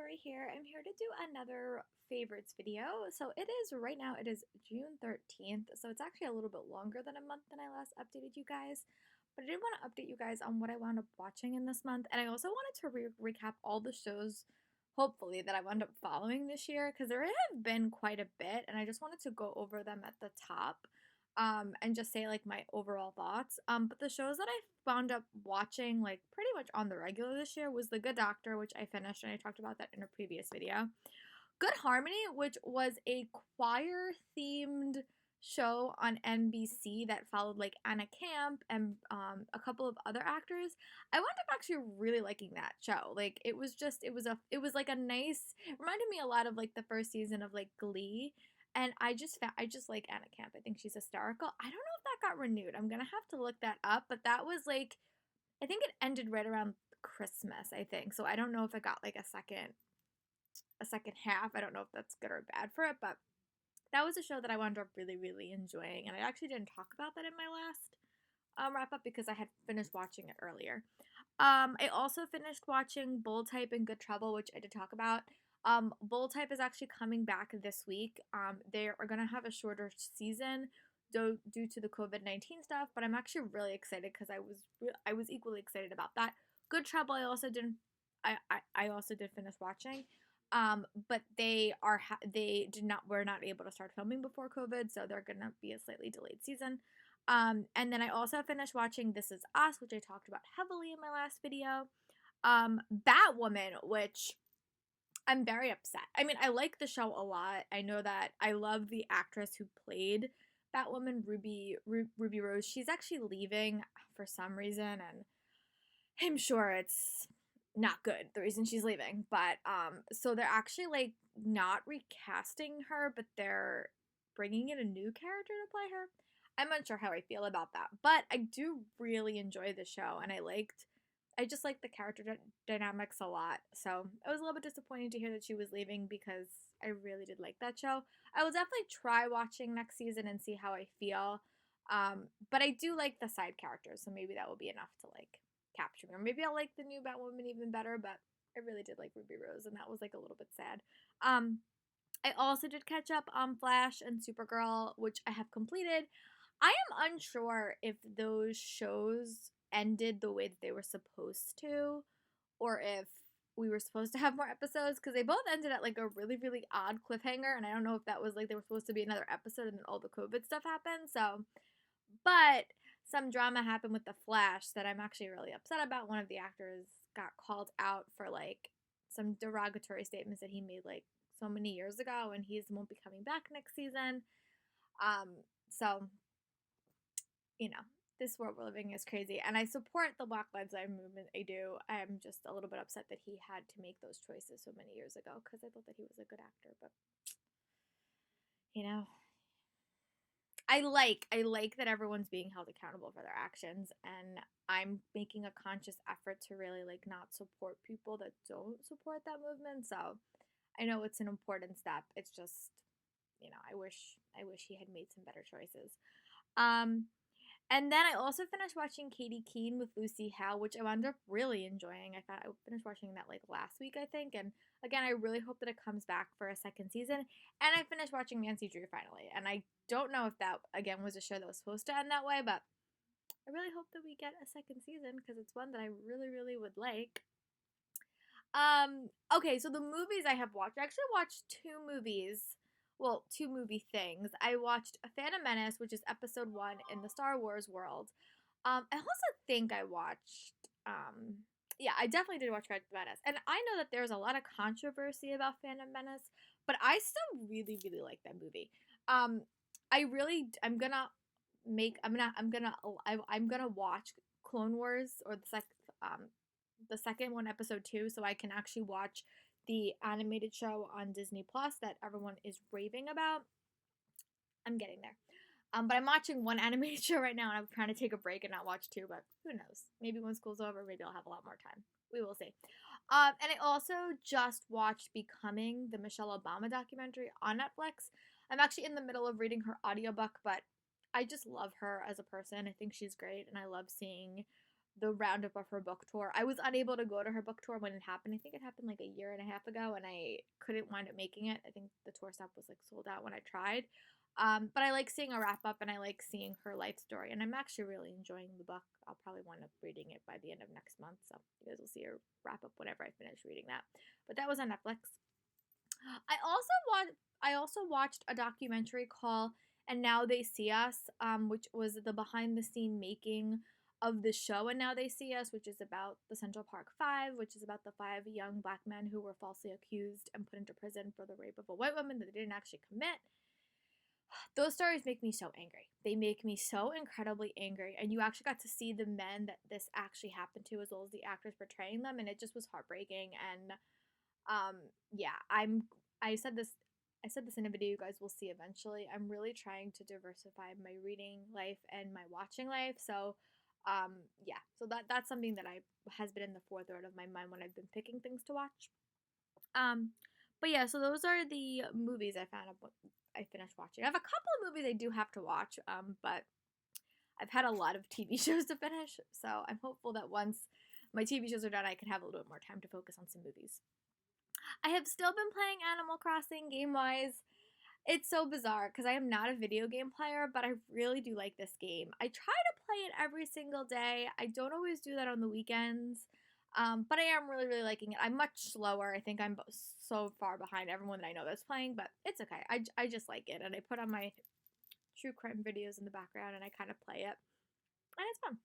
Lori here. I'm here to do another favorites video. So right now, it is June 13th. So it's actually a little bit longer than a month than I last updated you guys. But I did want to update you guys on what I wound up watching in this month. And I also wanted to recap all the shows, hopefully, that I wound up following this year. Because there have been quite a bit. And I just wanted to go over them at the top. And just say like my overall thoughts. But the shows that I wound up watching like pretty much on the regular this year was The Good Doctor, which I finished, and I talked about that in a previous video. Good Harmony, which was a choir themed show on NBC that followed like Anna Camp and a couple of other actors. I wound up actually really liking that show. Like it was like a nice, it reminded me a lot of like the first season of like Glee. And I just like Anna Camp. I think she's hysterical. I don't know if that got renewed. I'm gonna have to look that up. But that was like, I think it ended right around Christmas, I think. So I don't know if it got like a second half. I don't know if that's good or bad for it, but that was a show that I wound up really, really enjoying. And I actually didn't talk about that in my last wrap up because I had finished watching it earlier. I also finished watching Bold Type and Good Trouble, which I did talk about. Bold Type is actually coming back this week. They are gonna have a shorter season due to the COVID-19 stuff, but I'm actually really excited because I was equally excited about that. Good Trouble, I also did finish watching. But they did not were not able to start filming before COVID, so they're gonna be a slightly delayed season. And then I also finished watching This Is Us, which I talked about heavily in my last video. Batwoman, which I'm very upset. I mean, I like the show a lot. I know that I love the actress who played Batwoman, Ruby Rose. She's actually leaving for some reason, and I'm sure it's not good the reason she's leaving. But so they're actually like not recasting her, but they're bringing in a new character to play her. I'm not sure how I feel about that, but I do really enjoy the show, and I just like the character dynamics a lot. So it was a little bit disappointing to hear that she was leaving because I really did like that show. I will definitely try watching next season and see how I feel. But I do like the side characters, so maybe that will be enough to like capture me. Or maybe I'll like the new Batwoman even better, but I really did like Ruby Rose, and that was like a little bit sad. I also did catch up on Flash and Supergirl, which I have completed. I am unsure if those shows ended the way that they were supposed to, or if we were supposed to have more episodes, because they both ended at like a really, really odd cliffhanger, and I don't know if that was like they were supposed to be another episode and then all the COVID stuff happened. So, but some drama happened with The Flash that I'm actually really upset about. One of the actors got called out for like some derogatory statements that he made like so many years ago, and he won't be coming back next season. So you know, this world we're living is crazy. And I support the Black Lives Matter movement. I do. I'm just a little bit upset that he had to make those choices so many years ago because I thought that he was a good actor. But, you know, I like that everyone's being held accountable for their actions. And I'm making a conscious effort to really like not support people that don't support that movement. So I know it's an important step. It's just, I wish he had made some better choices. Um, And then I also finished watching Katie Keene with Lucy Hale, which I wound up really enjoying. I finished watching that like last week, I think. And again, I really hope that it comes back for a second season. And I finished watching Nancy Drew finally. And I don't know if that, again, was a show that was supposed to end that way, but I really hope that we get a second season because it's one that I really, really would like. Okay, so the movies I have watched, I actually watched two movie things. I watched Phantom Menace, which is episode 1 in the Star Wars world. I also think I watched, yeah, I definitely did watch Phantom Menace. And I know that there's a lot of controversy about Phantom Menace, but I still really, really like that movie. I'm gonna watch Clone Wars or the second one, episode 2, so I can actually watch the animated show on Disney Plus that everyone is raving about. I'm getting there. But I'm watching one animated show right now, and I'm trying to take a break and not watch two, but who knows? Maybe when school's over, maybe I'll have a lot more time. We will see. And I also just watched Becoming, the Michelle Obama documentary on Netflix. I'm actually in the middle of reading her audiobook, but I just love her as a person. I think she's great, and I love seeing the roundup of her book tour. I was unable to go to her book tour when it happened. I think it happened like a year and a half ago, and I couldn't wind up making it. I think the tour stop was like sold out when I tried. But I like seeing a wrap up, and I like seeing her life story, and I'm actually really enjoying the book. I'll probably wind up reading it by the end of next month, so you guys will see a wrap up whenever I finish reading that. But that was on Netflix. I also watched a documentary called "And Now They See Us," which was the behind the scene making of the show "And Now They See Us," which is about the Central Park Five, which is about the 5 young black men who were falsely accused and put into prison for the rape of a white woman that they didn't actually commit. Those stories make me so angry. They make me so incredibly angry. And you actually got to see the men that this actually happened to, as well as the actors portraying them, and it just was heartbreaking. And yeah, I said this in a video you guys will see eventually. I'm really trying to diversify my reading life and my watching life. So yeah, so that's something that I has been in the forethought of my mind when I've been picking things to watch. But yeah, so those are the movies I finished watching. I have a couple of movies I do have to watch, but I've had a lot of TV shows to finish, so I'm hopeful that once my TV shows are done, I can have a little bit more time to focus on some movies. I have still been playing Animal Crossing game-wise. It's so bizarre because I am not a video game player, but I really do like this game. I try to play it every single day. I don't always do that on the weekends, but I am really, really liking it. I'm much slower. I think I'm so far behind everyone that I know that's playing, but it's okay. I just like it, and I put on my true crime videos in the background, and I kind of play it, and it's fun.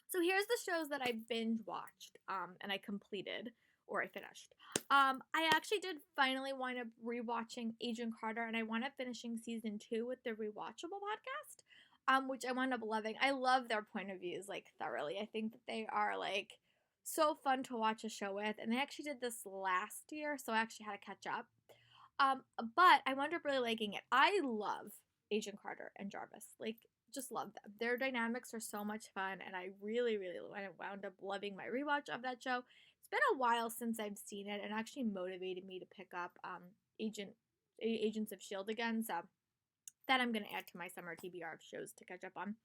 So here's the shows that I binge watched, and I completed, or I finished. I actually did finally wind up rewatching Agent Carter, and I wound up finishing season 2 with the Rewatchable podcast, which I wound up loving. I love their point of views, like, thoroughly. I think that they are, like, so fun to watch a show with, and they actually did this last year, so I actually had to catch up. But I wound up really liking it. I love Agent Carter and Jarvis. Like, just love them. Their dynamics are so much fun, and I really, really wound up loving my rewatch of that show. It's been a while since I've seen it, and actually motivated me to pick up Agents of S.H.I.E.L.D. again, so that I'm going to add to my summer TBR of shows to catch up on.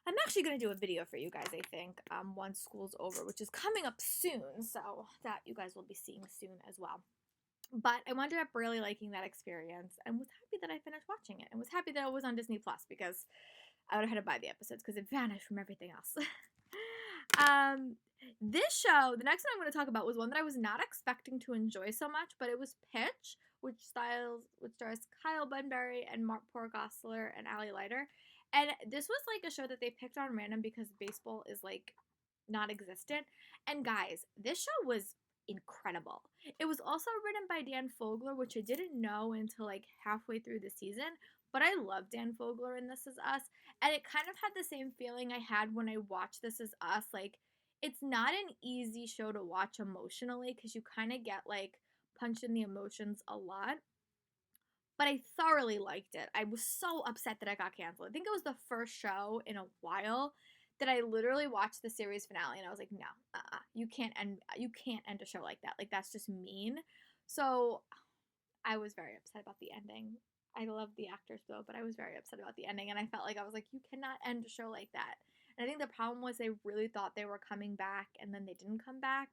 I'm actually going to do a video for you guys, I think, once school's over, which is coming up soon, so that you guys will be seeing soon as well. But I wound up really liking that experience and was happy that I finished watching it, and was happy that it was on Disney Plus because I would have had to buy the episodes because it vanished from everything else. This show, the next one I'm going to talk about, was one that I was not expecting to enjoy so much, but it was Pitch, which stars Kyle Bunbury and Mark Gosselaar and Ali Leiter. And this was like a show that they picked on random because baseball is like non-existent. And guys, this show was incredible. It was also written by Dan Fogler, which I didn't know until like halfway through the season, but I love Dan Fogler in This Is Us, and it kind of had the same feeling I had when I watched This Is Us. Like, it's not an easy show to watch emotionally because you kind of get like punched in the emotions a lot, but I thoroughly liked it. I was so upset that it got canceled. I think it was the first show in a while that I literally watched the series finale, and I was like, no, you can't end a show like that. Like, that's just mean. So I was very upset about the ending. I love the actors though, but I was very upset about the ending, and I felt like I was like, you cannot end a show like that. And I think the problem was they really thought they were coming back, and then they didn't come back.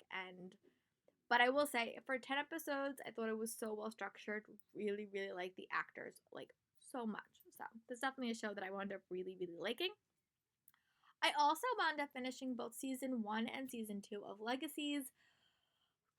But I will say, for 10 episodes, I thought it was so well structured. Really, really like the actors, like, so much. So this is definitely a show that I wound up really, really liking. I also wound up finishing both season 1 and season 2 of Legacies.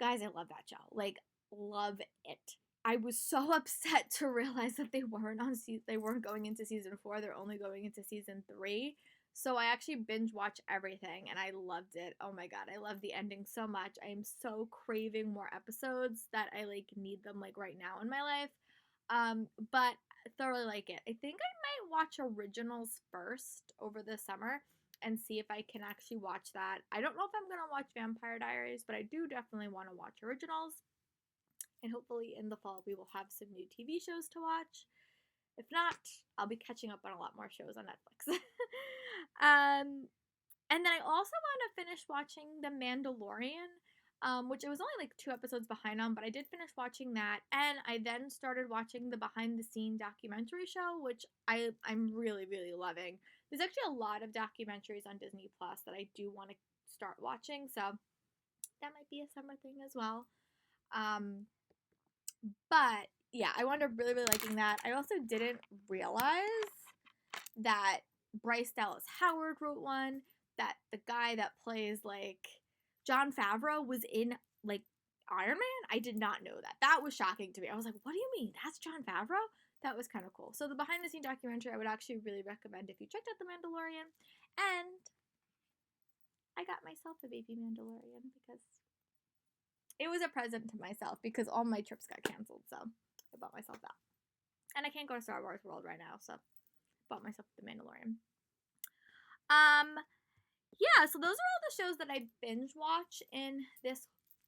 Guys, I love that show. Like, love it. I was so upset to realize that they weren't going into season 4. They're only going into season 3. So I actually binge watched everything, and I loved it. Oh my god, I love the ending so much. I am so craving more episodes that I like need them like right now in my life. But I thoroughly like it. I think I might watch originals first over the summer and see if I can actually watch that. I don't know if I'm gonna watch Vampire Diaries, but I do definitely want to watch originals. And hopefully in the fall we will have some new TV shows to watch. If not, I'll be catching up on a lot more shows on Netflix. And then I also want to finish watching The Mandalorian, which I was only like 2 episodes behind on, but I did finish watching that. And I then started watching the behind the scene documentary show, which I'm really, really loving. there's actually a lot of documentaries on Disney Plus that I do want to start watching, so that might be a summer thing as well. But yeah, I wound up really, really liking that. I also didn't realize that Bryce Dallas Howard wrote one, that the guy that plays like Jon Favreau was in like Iron Man. I did not know that. That was shocking to me. I was like, what do you mean? That's Jon Favreau? That was kind of cool. So the behind the scene documentary I would actually really recommend if you checked out The Mandalorian. And I got myself a baby Mandalorian because it was a present to myself because all my trips got canceled. So I bought myself that. And I can't go to Star Wars World right now, so bought myself The Mandalorian. Yeah, so those are all the shows that I binge watch in this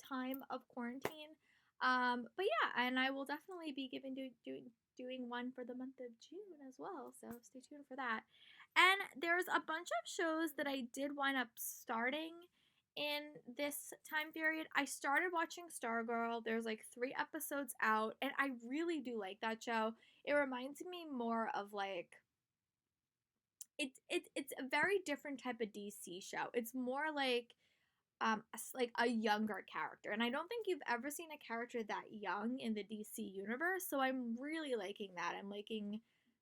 time of quarantine. But yeah, and I will definitely be doing one for the month of June as well, so stay tuned for that. And there's a bunch of shows that I did wind up starting in this time period. I started watching Stargirl. There's like 3 episodes out, and I really do like that show. It reminds me more of like it's a very different type of DC show. It's more like a younger character, and I don't think you've ever seen a character that young in the DC universe. So I'm really liking that. I'm liking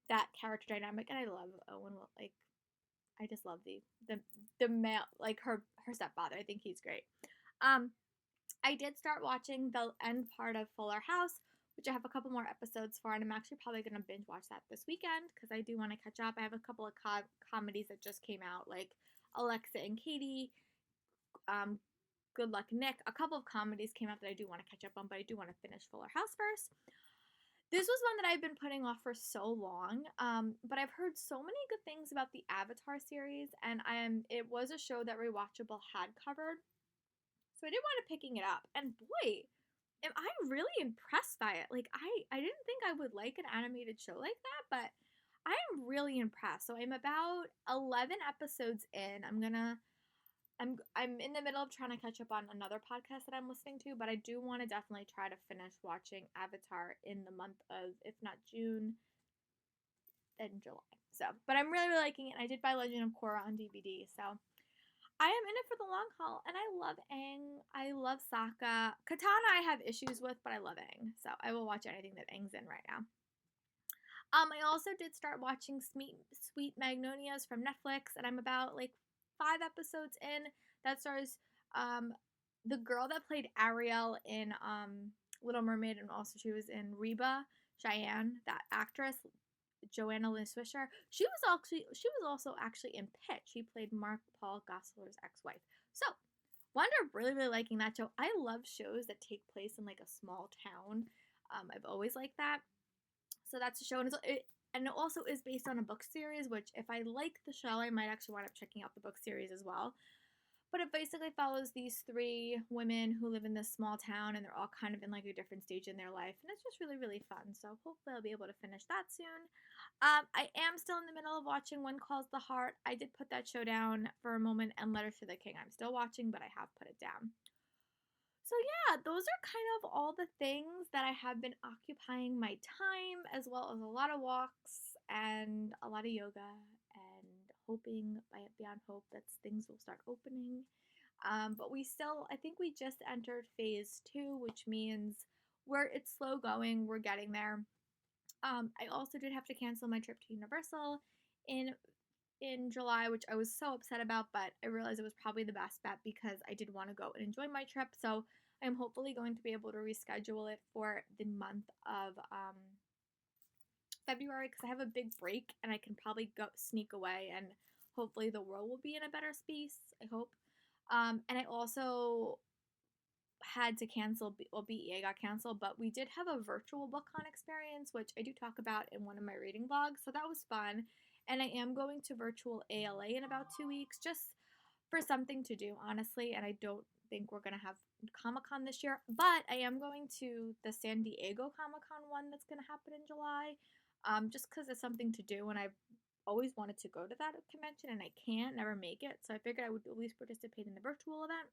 that character dynamic, and I love Owen. Like, I just love the male, like her stepfather. I think he's great. I did start watching the end part of Fuller House, which I have a couple more episodes for, and I'm actually probably going to binge watch that this weekend because I do want to catch up. I have a couple of comedies that just came out, like Alexa and Katie, Good Luck Nick. A couple of comedies came out that I do want to catch up on, but I do want to finish Fuller House first. This was one that I've been putting off for so long, but I've heard so many good things about the Avatar series, and it was a show that Rewatchable had covered, so I did want to picking it up. And boy, am I really impressed by it. Like, I didn't think I would like an animated show like that, but I am really impressed. So I'm about 11 episodes in. I'm in the middle of trying to catch up on another podcast that I'm listening to, but I do want to definitely try to finish watching Avatar in the month of, if not June, then July. So, but I'm really, really liking it. I did buy Legend of Korra on DVD, so I am in it for the long haul, and I love Aang. I love Sokka. Katana I have issues with, but I love Aang, so I will watch anything that Aang's in right now. I also did start watching Sweet Magnolias from Netflix, and I'm about like 5 episodes in. That stars the girl that played Ariel in Little Mermaid, and also she was in Reba, Cheyenne, that actress. Joanna Lynn Swisher. She was also actually in Pitch. She played Mark Paul Gosselaar's ex-wife. So, wound up really, really liking that show. I love shows that take place in like a small town. I've always liked that. So that's a show, and it also is based on a book series. Which, if I like the show, I might actually wind up checking out the book series as well. But it basically follows these 3 women who live in this small town, and they're all kind of in like a different stage in their life, and it's just really, really fun. So hopefully I'll be able to finish that soon. I am still in the middle of watching One Calls the Heart. I did put that show down for a moment, and Letters to the King I'm still watching, but I have put it down. So yeah, those are kind of all the things that I have been occupying my time, as well as a lot of walks and a lot of yoga, and hoping beyond hope that things will start opening. But I think we just entered phase 2, which means it's slow going. We're getting there. I also did have to cancel my trip to Universal in July, which I was so upset about, but I realized it was probably the best bet because I did want to go and enjoy my trip. So I'm hopefully going to be able to reschedule it for the month of February, because I have a big break and I can probably go sneak away, and hopefully the world will be in a better space. I hope. And I also had to cancel, well, BEA got canceled, but we did have a virtual BookCon experience, which I do talk about in one of my reading vlogs, so that was fun. And I am going to virtual ALA in about 2 weeks, just for something to do, honestly, and I don't think we're going to have Comic-Con this year, but I am going to the San Diego Comic-Con one that's going to happen in July, just because it's something to do, and I've always wanted to go to that convention, and I can't never make it, so I figured I would at least participate in the virtual event.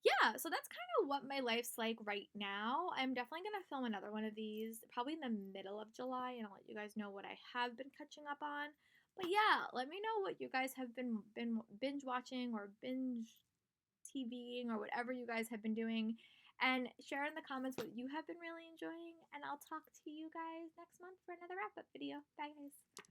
Yeah, yeah, so that's kind of what my life's like right now. I'm definitely gonna film another one of these probably in the middle of July, and I'll let you guys know what I have been catching up on. But yeah, let me know what you guys have been binge watching or binge TVing or whatever you guys have been doing, and share in the comments what you have been really enjoying. And I'll talk to you guys next month for another wrap up video. Bye, guys.